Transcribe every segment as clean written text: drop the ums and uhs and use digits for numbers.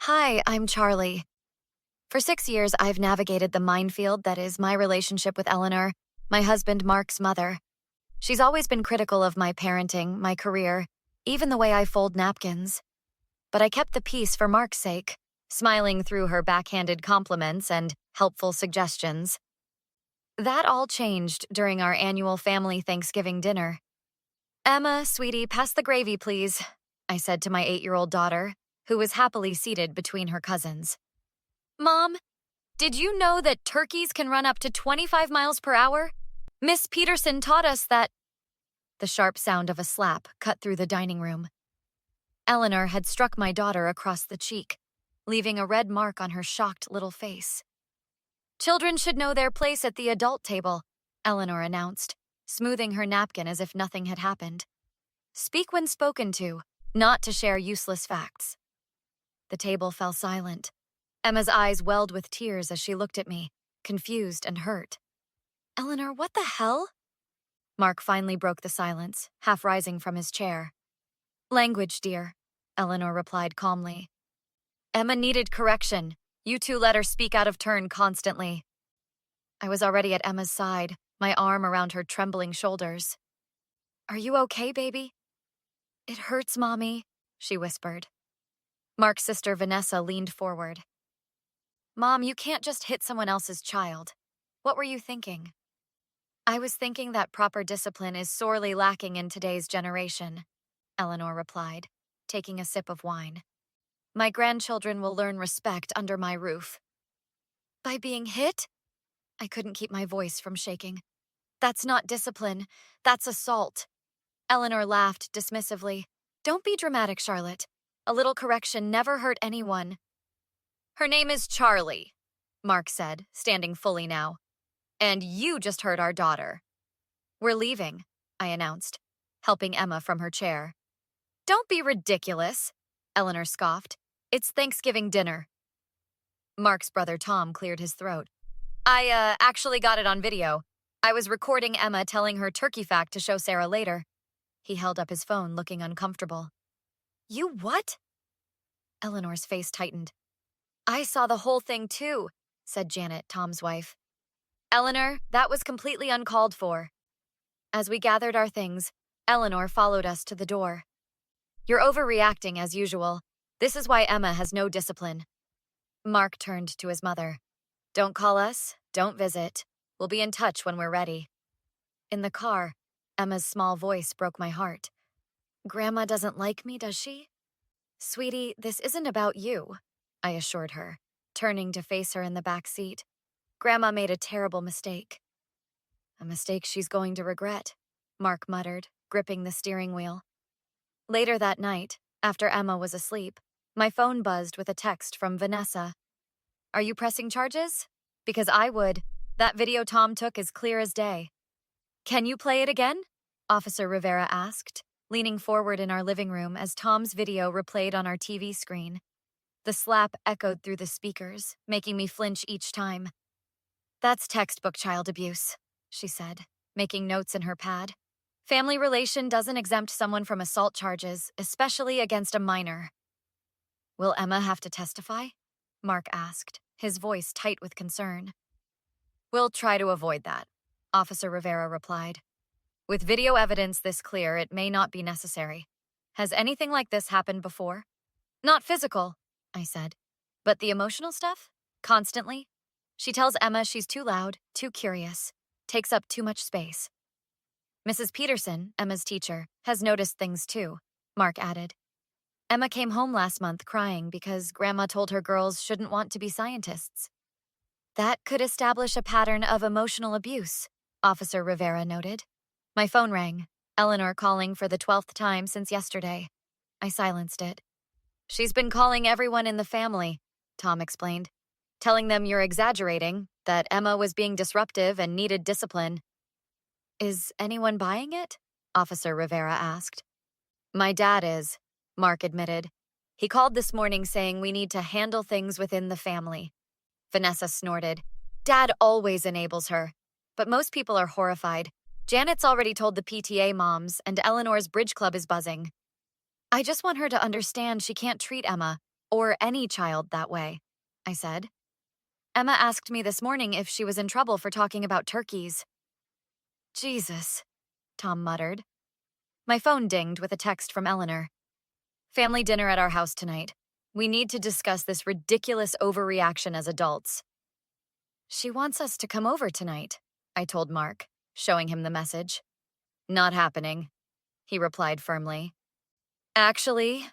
Hi, I'm Charlie. For 6 years, I've navigated the minefield that is my relationship with Eleanor, my husband Mark's mother. She's always been critical of my parenting, my career, even the way I fold napkins. But I kept the peace for Mark's sake, smiling through her backhanded compliments and helpful suggestions. That all changed during our annual family Thanksgiving dinner. Emma, sweetie, pass the gravy, please, I said to my 8-year-old daughter, who was happily seated between her cousins. Mom, did you know that turkeys can run up to 25 miles per hour? Miss Peterson taught us that. The sharp sound of a slap cut through the dining room. Eleanor had struck my daughter across the cheek, leaving a red mark on her shocked little face. Children should know their place at the adult table, Eleanor announced, smoothing her napkin as if nothing had happened. Speak when spoken to, not to share useless facts. The table fell silent. Emma's eyes welled with tears as she looked at me, confused and hurt. Eleanor, what the hell? Mark finally broke the silence, half rising from his chair. Language, dear, Eleanor replied calmly. Emma needed correction. You two let her speak out of turn constantly. I was already at Emma's side, my arm around her trembling shoulders. Are you okay, baby? It hurts, Mommy, she whispered. Mark's sister Vanessa leaned forward. Mom, you can't just hit someone else's child. What were you thinking? I was thinking that proper discipline is sorely lacking in today's generation, Eleanor replied, taking a sip of wine. My grandchildren will learn respect under my roof. By being hit? I couldn't keep my voice from shaking. That's not discipline. That's assault. Eleanor laughed dismissively. Don't be dramatic, Charlotte. A little correction never hurt anyone. Her name is Charlie, Mark said, standing fully now. And you just hurt our daughter. We're leaving, I announced, helping Emma from her chair. Don't be ridiculous, Eleanor scoffed. It's Thanksgiving dinner. Mark's brother Tom cleared his throat. I actually got it on video. I was recording Emma telling her turkey fact to show Sarah later. He held up his phone, looking uncomfortable. You what? Eleanor's face tightened. I saw the whole thing too, said Janet, Tom's wife. Eleanor, that was completely uncalled for. As we gathered our things, Eleanor followed us to the door. You're overreacting as usual. This is why Emma has no discipline. Mark turned to his mother. Don't call us, don't visit. We'll be in touch when we're ready. In the car, Emma's small voice broke my heart. Grandma doesn't like me, does she? Sweetie, this isn't about you, I assured her, turning to face her in the back seat. Grandma made a terrible mistake. A mistake she's going to regret, Mark muttered, gripping the steering wheel. Later that night, after Emma was asleep, my phone buzzed with a text from Vanessa. Are you pressing charges? Because I would. That video Tom took is clear as day. Can you play it again? Officer Rivera asked, leaning forward in our living room as Tom's video replayed on our TV screen. The slap echoed through the speakers, making me flinch each time. That's textbook child abuse, she said, making notes in her pad. Family relation doesn't exempt someone from assault charges, especially against a minor. Will Emma have to testify? Mark asked, his voice tight with concern. We'll try to avoid that, Officer Rivera replied. With video evidence this clear, it may not be necessary. Has anything like this happened before? Not physical, I said. But the emotional stuff? Constantly? She tells Emma she's too loud, too curious, takes up too much space. Mrs. Peterson, Emma's teacher, has noticed things too, Mark added. Emma came home last month crying because Grandma told her girls shouldn't want to be scientists. That could establish a pattern of emotional abuse, Officer Rivera noted. My phone rang, Eleanor calling for the 12th time since yesterday. I silenced it. She's been calling everyone in the family, Tom explained, telling them you're exaggerating, that Emma was being disruptive and needed discipline. Is anyone buying it? Officer Rivera asked. My dad is, Mark admitted. He called this morning saying we need to handle things within the family. Vanessa snorted. Dad always enables her. But most people are horrified. Janet's already told the PTA moms, and Eleanor's bridge club is buzzing. I just want her to understand she can't treat Emma, or any child that way, I said. Emma asked me this morning if she was in trouble for talking about turkeys. Jesus, Tom muttered. My phone dinged with a text from Eleanor. Family dinner at our house tonight. We need to discuss this ridiculous overreaction as adults. She wants us to come over tonight, I told Mark, showing him the message. Not happening, he replied firmly. Actually,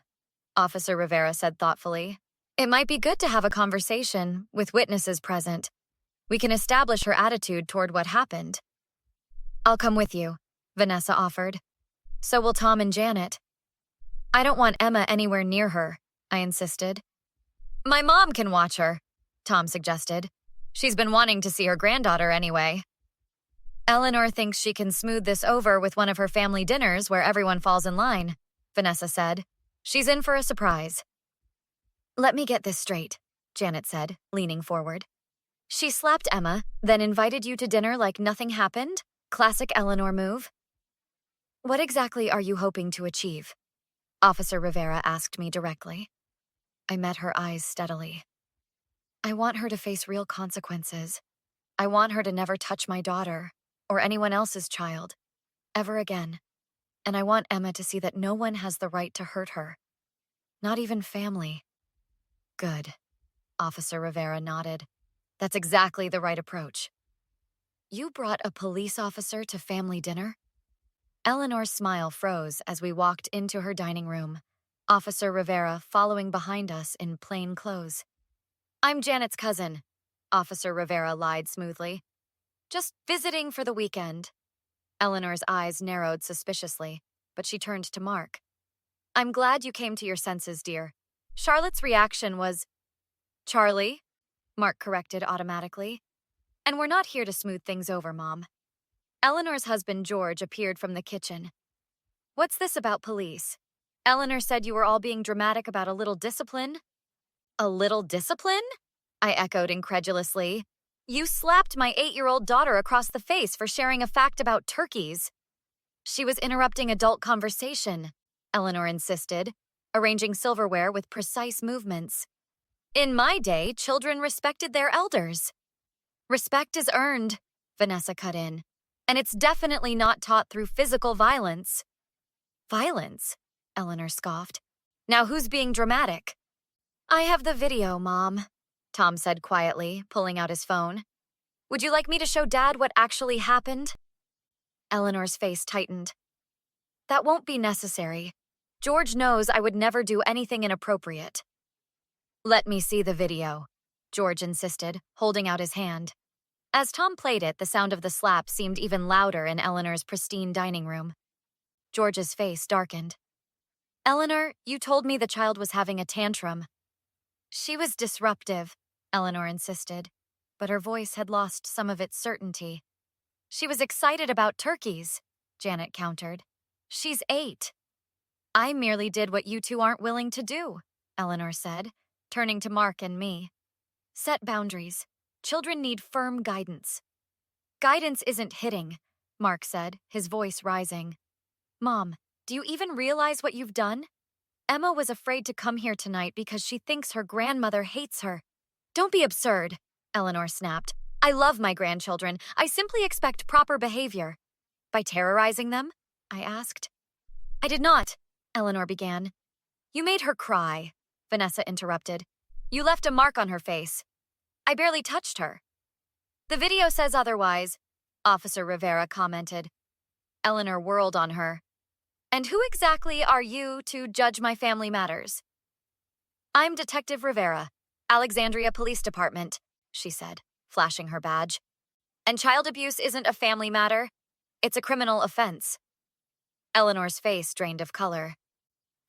Officer Rivera said thoughtfully, it might be good to have a conversation with witnesses present. We can establish her attitude toward what happened. I'll come with you, Vanessa offered. So will Tom and Janet. I don't want Emma anywhere near her, I insisted. My mom can watch her, Tom suggested. She's been wanting to see her granddaughter anyway. Eleanor thinks she can smooth this over with one of her family dinners where everyone falls in line, Vanessa said. She's in for a surprise. Let me get this straight, Janet said, leaning forward. She slapped Emma, then invited you to dinner like nothing happened? Classic Eleanor move. What exactly are you hoping to achieve? Officer Rivera asked me directly. I met her eyes steadily. I want her to face real consequences. I want her to never touch my daughter, or anyone else's child, ever again. And I want Emma to see that no one has the right to hurt her. Not even family. Good. Officer Rivera nodded. That's exactly the right approach. You brought a police officer to family dinner? Eleanor's smile froze as we walked into her dining room, Officer Rivera following behind us in plain clothes. I'm Janet's cousin, Officer Rivera lied smoothly. Just visiting for the weekend. Eleanor's eyes narrowed suspiciously, but she turned to Mark. I'm glad you came to your senses, dear. Charlotte's reaction was, Charlie, Mark corrected automatically. And we're not here to smooth things over, Mom. Eleanor's husband, George, appeared from the kitchen. What's this about police? Eleanor said you were all being dramatic about a little discipline. A little discipline? I echoed incredulously. You slapped my 8-year-old daughter across the face for sharing a fact about turkeys. She was interrupting adult conversation, Eleanor insisted, arranging silverware with precise movements. In my day, children respected their elders. Respect is earned, Vanessa cut in, and it's definitely not taught through physical violence. Violence? Eleanor scoffed. Now who's being dramatic? I have the video, Mom, Tom said quietly, pulling out his phone. Would you like me to show Dad what actually happened? Eleanor's face tightened. That won't be necessary. George knows I would never do anything inappropriate. Let me see the video, George insisted, holding out his hand. As Tom played it, the sound of the slap seemed even louder in Eleanor's pristine dining room. George's face darkened. Eleanor, you told me the child was having a tantrum. She was disruptive, Eleanor insisted, but her voice had lost some of its certainty. She was excited about turkeys, Janet countered. She's 8. I merely did what you two aren't willing to do, Eleanor said, turning to Mark and me. Set boundaries. Children need firm guidance. Guidance isn't hitting, Mark said, his voice rising. Mom, do you even realize what you've done? Emma was afraid to come here tonight because she thinks her grandmother hates her. Don't be absurd, Eleanor snapped. I love my grandchildren. I simply expect proper behavior. By terrorizing them? I asked. I did not, Eleanor began. You made her cry, Vanessa interrupted. You left a mark on her face. I barely touched her. The video says otherwise, Officer Rivera commented. Eleanor whirled on her. And who exactly are you to judge my family matters? I'm Detective Rivera, Alexandria Police Department, she said, flashing her badge. And child abuse isn't a family matter. It's a criminal offense. Eleanor's face drained of color.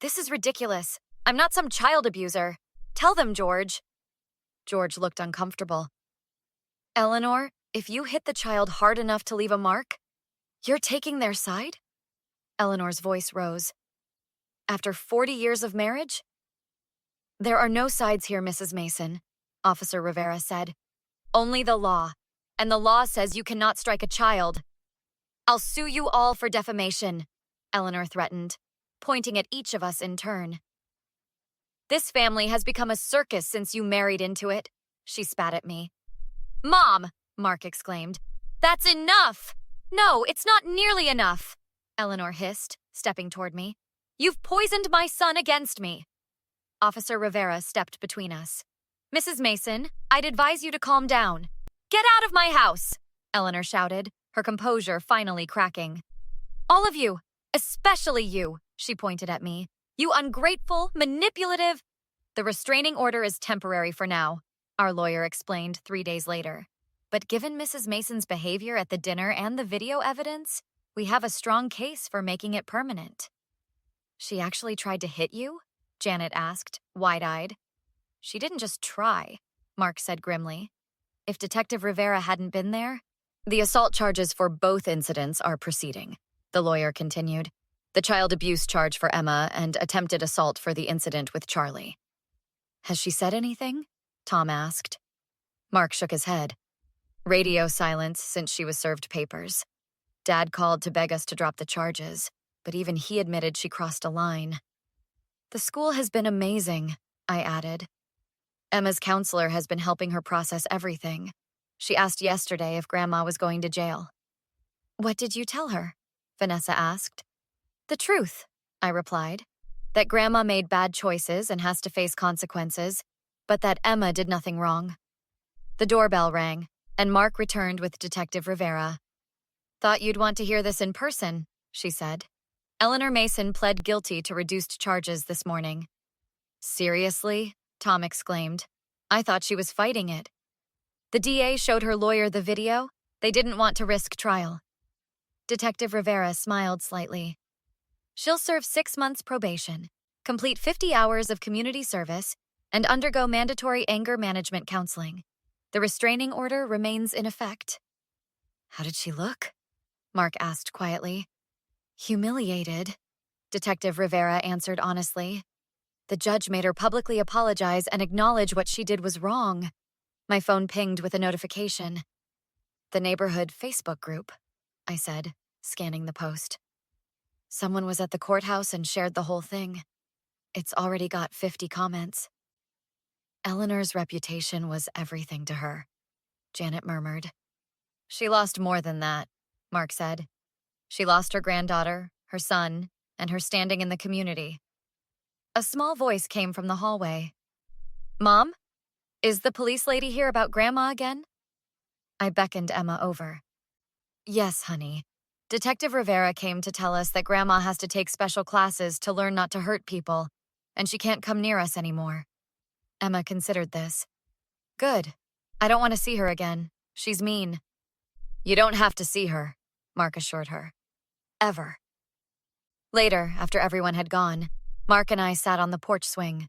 This is ridiculous. I'm not some child abuser. Tell them, George. George looked uncomfortable. Eleanor, if you hit the child hard enough to leave a mark, you're taking their side? Eleanor's voice rose. After 40 years of marriage? There are no sides here, Mrs. Mason, Officer Rivera said. Only the law. And the law says you cannot strike a child. I'll sue you all for defamation, Eleanor threatened, pointing at each of us in turn. This family has become a circus since you married into it. She spat at me. Mom, Mark exclaimed. That's enough! No, it's not nearly enough, Eleanor hissed, stepping toward me. You've poisoned my son against me. Officer Rivera stepped between us. Mrs. Mason, I'd advise you to calm down. Get out of my house, Eleanor shouted, her composure finally cracking. All of you, especially you, she pointed at me. You ungrateful, manipulative. The restraining order is temporary for now, our lawyer explained 3 days later. But given Mrs. Mason's behavior at the dinner and the video evidence, we have a strong case for making it permanent. She actually tried to hit you? Janet asked, wide-eyed. She didn't just try, Mark said grimly. If Detective Rivera hadn't been there, the assault charges for both incidents are proceeding, the lawyer continued. The child abuse charge for Emma and attempted assault for the incident with Charlie. Has she said anything? Tom asked. Mark shook his head. Radio silence since she was served papers. Dad called to beg us to drop the charges, but even he admitted she crossed a line. The school has been amazing, I added. Emma's counselor has been helping her process everything. She asked yesterday if Grandma was going to jail. What did you tell her? Vanessa asked. The truth, I replied. That Grandma made bad choices and has to face consequences, but that Emma did nothing wrong. The doorbell rang, and Mark returned with Detective Rivera. Thought you'd want to hear this in person, she said. Eleanor Mason pled guilty to reduced charges this morning. Seriously? Tom exclaimed. I thought she was fighting it. The DA showed her lawyer the video. They didn't want to risk trial. Detective Rivera smiled slightly. She'll serve 6 months probation, complete 50 hours of community service, and undergo mandatory anger management counseling. The restraining order remains in effect. How did she look? Mark asked quietly. Humiliated, Detective Rivera answered honestly. The judge made her publicly apologize and acknowledge what she did was wrong. My phone pinged with a notification. The neighborhood Facebook group, I said, scanning the post. Someone was at the courthouse and shared the whole thing. It's already got 50 comments. Eleanor's reputation was everything to her, Janet murmured. She lost more than that, Mark said. She lost her granddaughter, her son, and her standing in the community. A small voice came from the hallway. Mom? Is the police lady here about Grandma again? I beckoned Emma over. Yes, honey. Detective Rivera came to tell us that Grandma has to take special classes to learn not to hurt people, and she can't come near us anymore. Emma considered this. Good. I don't want to see her again. She's mean. You don't have to see her, Mark assured her. Ever. Later, after everyone had gone, Mark and I sat on the porch swing.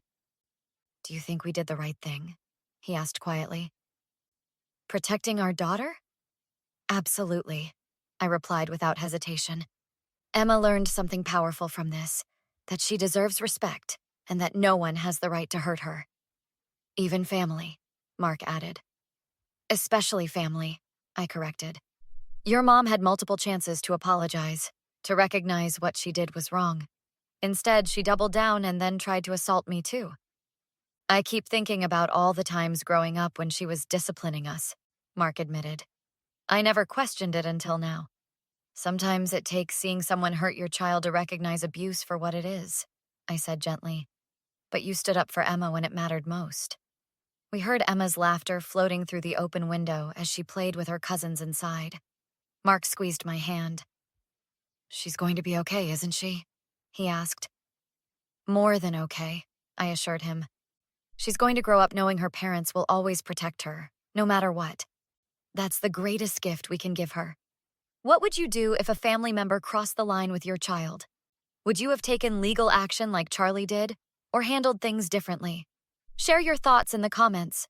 Do you think we did the right thing? He asked quietly. Protecting our daughter? Absolutely, I replied without hesitation. Emma learned something powerful from this, that she deserves respect and that no one has the right to hurt her. Even family, Mark added. Especially family, I corrected. Your mom had multiple chances to apologize, to recognize what she did was wrong. Instead, she doubled down and then tried to assault me too. I keep thinking about all the times growing up when she was disciplining us, Mark admitted. I never questioned it until now. Sometimes it takes seeing someone hurt your child to recognize abuse for what it is, I said gently. But you stood up for Emma when it mattered most. We heard Emma's laughter floating through the open window as she played with her cousins inside. Mark squeezed my hand. She's going to be okay, isn't she? He asked. More than okay, I assured him. She's going to grow up knowing her parents will always protect her, no matter what. That's the greatest gift we can give her. What would you do if a family member crossed the line with your child? Would you have taken legal action like Charlie did, or handled things differently? Share your thoughts in the comments.